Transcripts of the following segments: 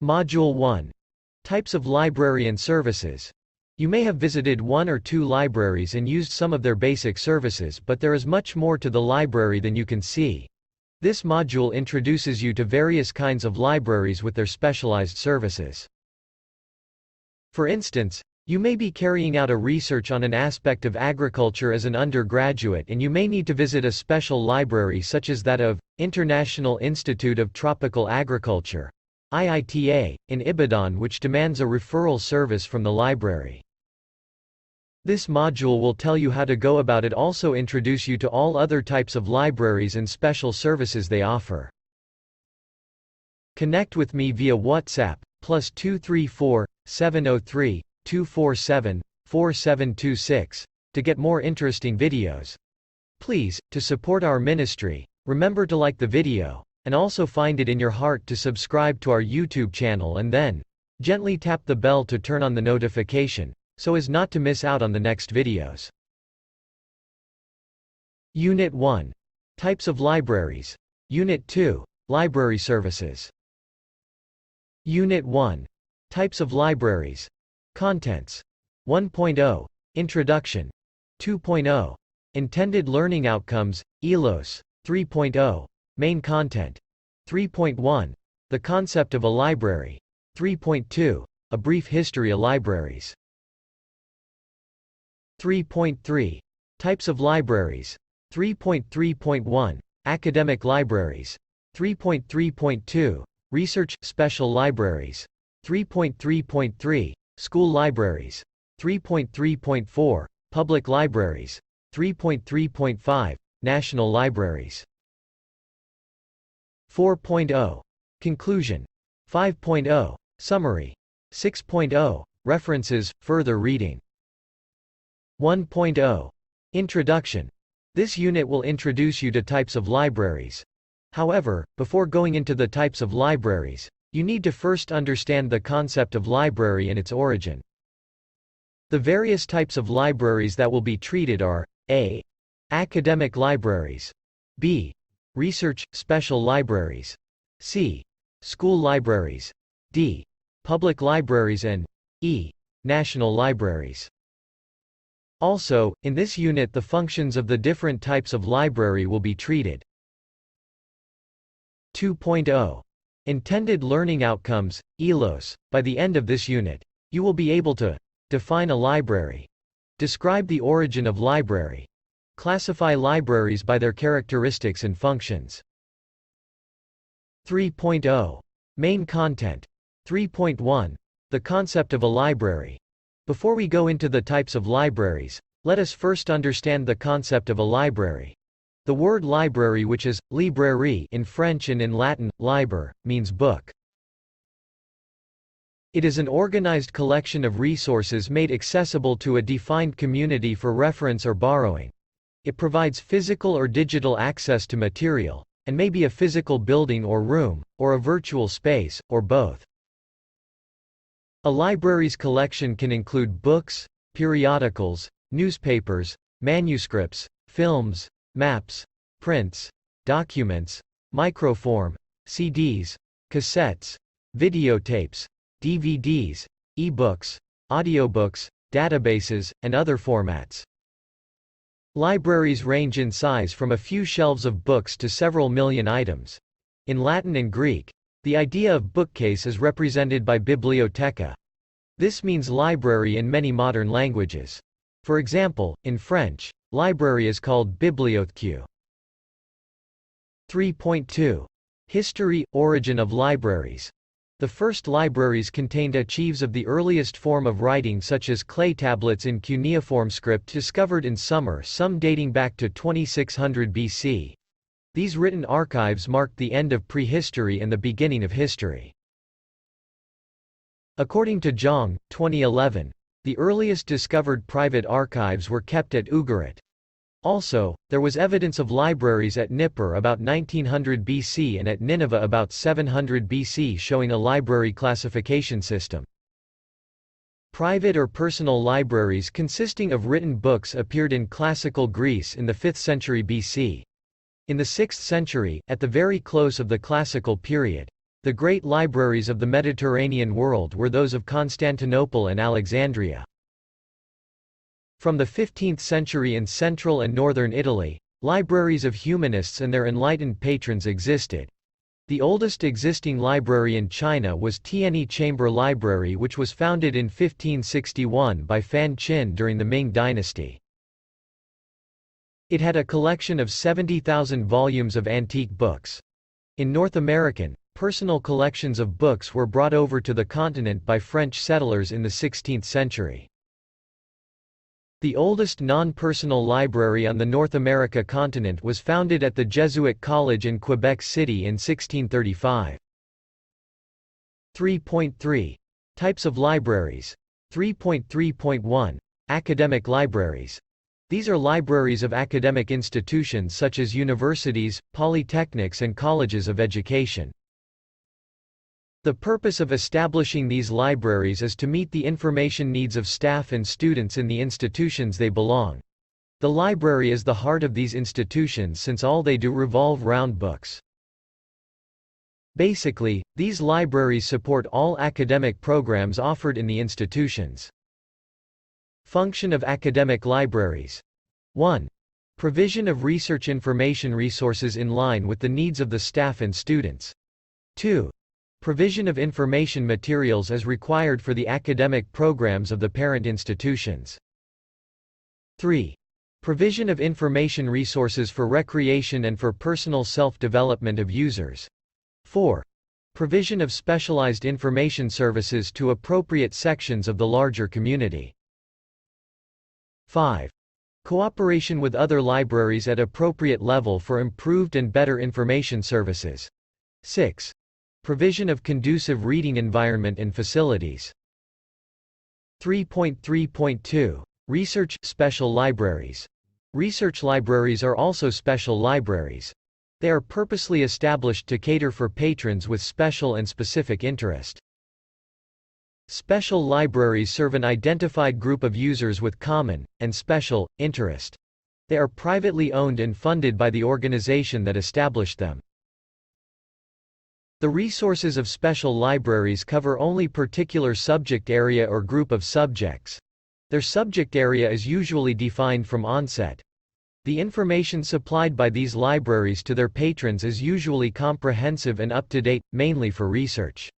Module 1. Types of library and services. You may have visited one or two libraries and used some of their basic services, but there is much more to the library than you can see. This module introduces you to various kinds of libraries with their specialized services. For instance, you may be carrying out a research on an aspect of agriculture as an undergraduate, and you may need to visit a special library such as that of International Institute of Tropical Agriculture, IITA, in Ibadan, which demands a referral service from the library. This module will tell you how to go about it, also introduce you to all other types of libraries and special services they offer. Connect with me via WhatsApp, +234 703 247 4726, to get more interesting videos. Please, to support our ministry, remember to like the video, and also find it in your heart to subscribe to our YouTube channel, and then gently tap the bell to turn on the notification, so as not to miss out on the next videos. Unit 1. Types of libraries. Unit 2. Library services. Unit 1. Types of libraries. Contents. 1.0. Introduction. 2.0. Intended learning outcomes, ILOs. 3.0. Main content. 3.1. The concept of a library. 3.2. A brief history of libraries. 3.3. Types of libraries. 3.3.1. Academic libraries. 3.3.2. Research, special libraries. 3.3.3. School libraries. 3.3.4. Public libraries. 3.3.5. National libraries. 4.0. Conclusion. 5.0. Summary. 6.0. References, further reading. 1.0. Introduction. This unit will introduce you to types of libraries. However, before going into the types of libraries, you need to first understand the concept of library and its origin. The various types of libraries that will be treated are a. Academic libraries, b. Research, special libraries, c. School libraries, d. Public libraries, and e. National libraries. Also, in this unit the functions of the different types of library will be treated. 2.0. Intended learning outcomes, ILOs. By the end of this unit, you will be able to define a library, describe the origin of library, classify libraries by their characteristics and functions. 3.0. Main content. 3.1. The concept of a library. Before we go into the types of libraries, let us first understand the concept of a library. The word library, which is librairie in French and in Latin, liber, means book. It is an organized collection of resources made accessible to a defined community for reference or borrowing. It provides physical or digital access to material, and may be a physical building or room, or a virtual space, or both. A library's collection can include books, periodicals, newspapers, manuscripts, films, maps, prints, documents, microform, CDs, cassettes, videotapes, DVDs, e-books, audiobooks, databases, and other formats. Libraries range in size from a few shelves of books to several million items. In Latin and Greek, the idea of bookcase is represented by biblioteca. This means library in many modern languages. For example, in French, library is called bibliothèque. 3.2. History, origin of libraries. The first libraries contained archives of the earliest form of writing, such as clay tablets in cuneiform script discovered in Sumer, some dating back to 2600 BC. These written archives marked the end of prehistory and the beginning of history. According to Zhang, 2011, the earliest discovered private archives were kept at Ugarit. Also, there was evidence of libraries at Nippur about 1900 BC and at Nineveh about 700 BC, showing a library classification system. Private or personal libraries consisting of written books appeared in classical Greece in the 5th century BC. In the 6th century, at the very close of the classical period, The great libraries of the Mediterranean world were those of Constantinople and Alexandria. From the 15th century in central and northern Italy, libraries of humanists and their enlightened patrons existed. The oldest existing library in China was Tianyi Chamber Library, which was founded in 1561 by Fan Qin during the Ming dynasty. It had a collection of 70,000 volumes of antique books. In North American, personal collections of books were brought over to the continent by French settlers in the 16th century. The oldest non-personal library on the North America continent was founded at the Jesuit College in Quebec City in 1635. 3.3. Types of libraries. 3.3.1. Academic libraries. These are libraries of academic institutions such as universities, polytechnics and colleges of education. The purpose of establishing these libraries is to meet the information needs of staff and students in the institutions they belong. The library is the heart of these institutions since all they do revolve round books. Basically, these libraries support all academic programs offered in the institutions. Function of academic libraries. 1. Provision of research information resources in line with the needs of the staff and students. 2. Provision of information materials as required for the academic programs of the parent institutions. 3. Provision of information resources for recreation and for personal self-development of users. 4. Provision of specialized information services to appropriate sections of the larger community. 5. Cooperation with other libraries at appropriate level for improved and better information services. 6. Provision of conducive reading environment and facilities. 3.3.2. Research special libraries. Research libraries are also special libraries. They are purposely established to cater for patrons with special and specific interest. Special libraries serve an identified group of users with common, and special, interest. They are privately owned and funded by the organization that established them. The resources of special libraries cover only particular subject area or group of subjects. Their subject area is usually defined from onset. The information supplied by these libraries to their patrons is usually comprehensive and up-to-date, mainly for research.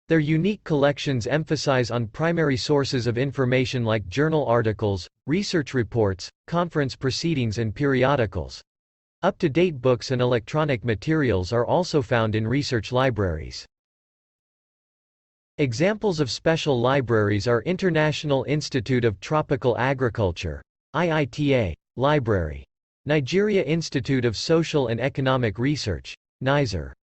Their unique collections emphasize on primary sources of information like journal articles, research reports, conference proceedings and periodicals. Up-to-date books and electronic materials are also found in research libraries. Examples of special libraries are International Institute of Tropical Agriculture, IITA, Library. Nigeria Institute of Social and Economic Research, NISR.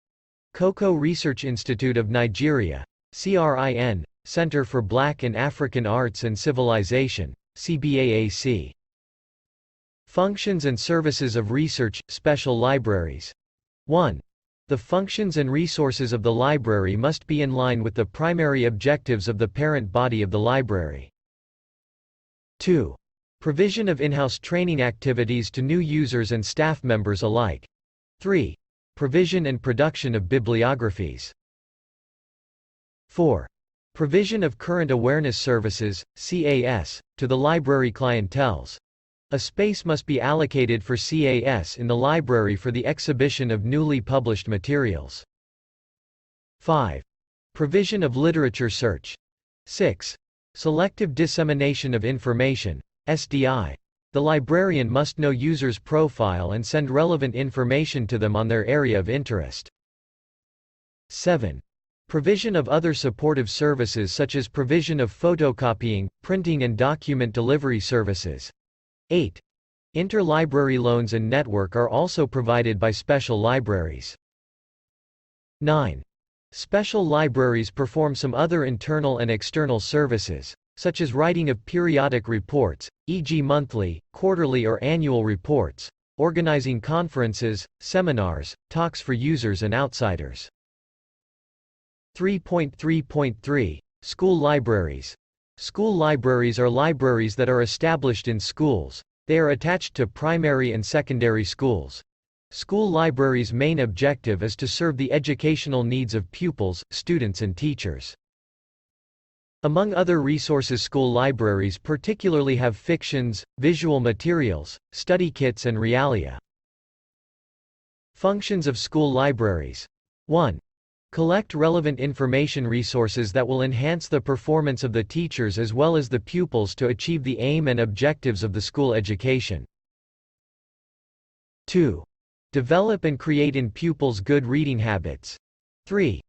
Cocoa Research Institute of Nigeria, CRIN, Center for Black and African Arts and Civilization, CBAAC. Functions and services of research, special libraries. 1. The functions and resources of the library must be in line with the primary objectives of the parent body of the library. 2. Provision of in-house training activities to new users and staff members alike. 3. Provision and production of bibliographies. 4. Provision of current awareness services, CAS, to the library clienteles. A space must be allocated for CAS in the library for the exhibition of newly published materials. 5. Provision of literature search. 6. Selective dissemination of information, SDI. The librarian must know users' profile and send relevant information to them on their area of interest. 7. Provision of other supportive services such as provision of photocopying, printing and document delivery services. 8. Interlibrary loans and network are also provided by special libraries. 9. Special libraries perform some other internal and external services, such as writing of periodic reports, e.g. monthly, quarterly or annual reports, organizing conferences, seminars, talks for users and outsiders. 3.3.3. School libraries. School libraries are libraries that are established in schools. They are attached to primary and secondary schools. School libraries' main objective is to serve the educational needs of pupils, students and teachers. Among other resources, school libraries particularly have fictions, visual materials, study kits and realia. Functions of school libraries. 1. Collect relevant information resources that will enhance the performance of the teachers as well as the pupils to achieve the aim and objectives of the school education. 2. Develop and create in pupils good reading habits. 3.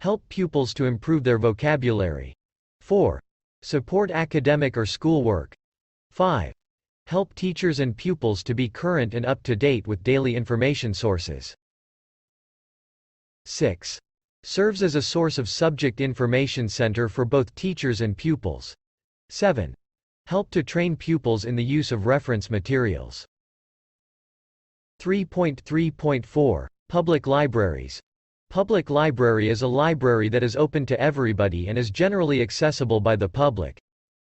Help pupils to improve their vocabulary. 4. Support academic or schoolwork. 5. Help teachers and pupils to be current and up to date with daily information sources. 6. Serves as a source of subject information center for both teachers and pupils. 7. Help to train pupils in the use of reference materials. 3.3.4 Public libraries. Public library is a library that is open to everybody and is generally accessible by the public.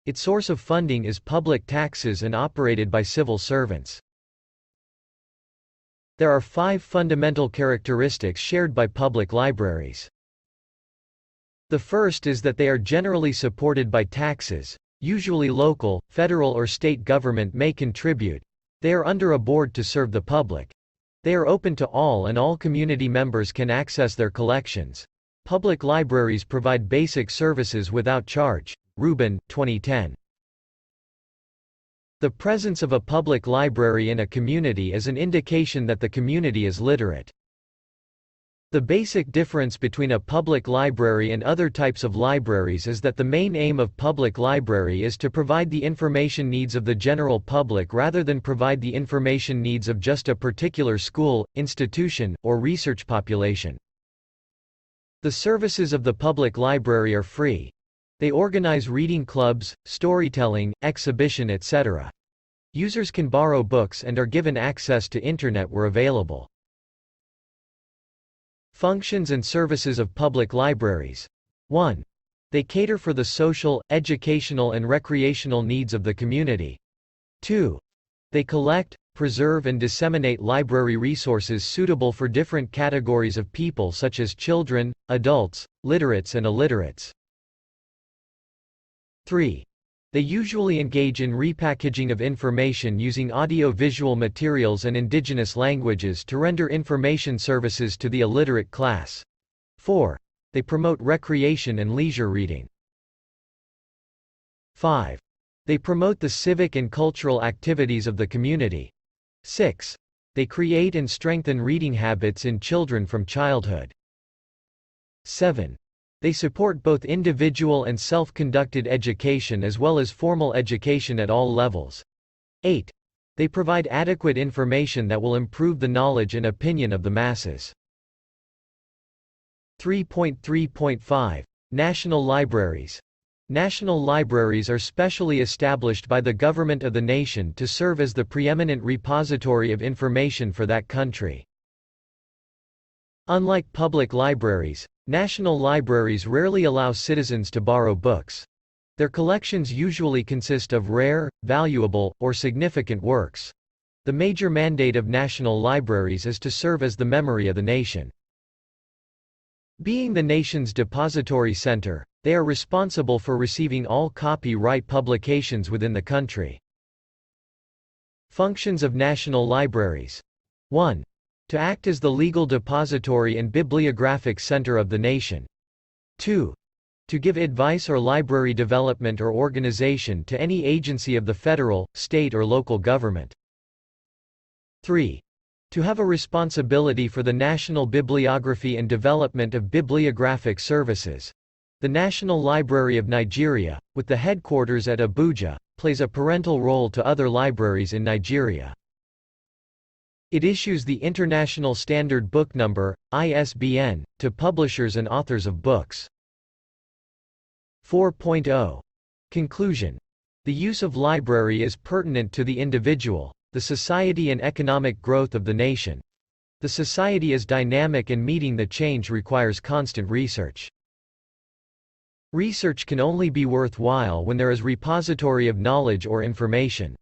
Its source of funding is public taxes and operated by civil servants. There are 5 fundamental characteristics shared by public libraries. The first is that they are generally supported by taxes. Usually local, federal or state government may contribute. They are under a board to serve the public. They are open to all and all community members can access their collections. Public libraries provide basic services without charge. Rubin, 2010. The presence of a public library in a community is an indication that the community is literate. The basic difference between a public library and other types of libraries is that the main aim of public library is to provide the information needs of the general public rather than provide the information needs of just a particular school, institution, or research population. The services of the public library are free. They organize reading clubs, storytelling, exhibition, etc. Users can borrow books and are given access to internet where available. Functions and services of public libraries. 1. They cater for the social, educational and recreational needs of the community. 2. They collect, preserve and disseminate library resources suitable for different categories of people such as children, adults, literates and illiterates. 3. They usually engage in repackaging of information using audio-visual materials and indigenous languages to render information services to the illiterate class. 4. They promote recreation and leisure reading. 5. They promote the civic and cultural activities of the community. 6. They create and strengthen reading habits in children from childhood. 7. They support both individual and self-conducted education as well as formal education at all levels. 8. They provide adequate information that will improve the knowledge and opinion of the masses. 3.3.5 National libraries. National libraries are specially established by the government of the nation to serve as the preeminent repository of information for that country. Unlike public libraries, national libraries rarely allow citizens to borrow books. Their collections usually consist of rare, valuable, or significant works. The major mandate of national libraries is to serve as the memory of the nation. Being the nation's depository center, they are responsible for receiving all copyright publications within the country. Functions of national libraries. 1. To act as the legal depository and bibliographic center of the nation. 2. To give advice or library development or organization to any agency of the federal, state or local government. 3. To have a responsibility for the national bibliography and development of bibliographic services. The National Library of Nigeria, with the headquarters at Abuja, plays a parental role to other libraries in Nigeria. It issues the International Standard Book Number, ISBN, to publishers and authors of books. 4.0 Conclusion. The use of library is pertinent to the individual, the society and economic growth of the nation. The society is dynamic and meeting the change requires constant research. Research can only be worthwhile when there is repository of knowledge or information.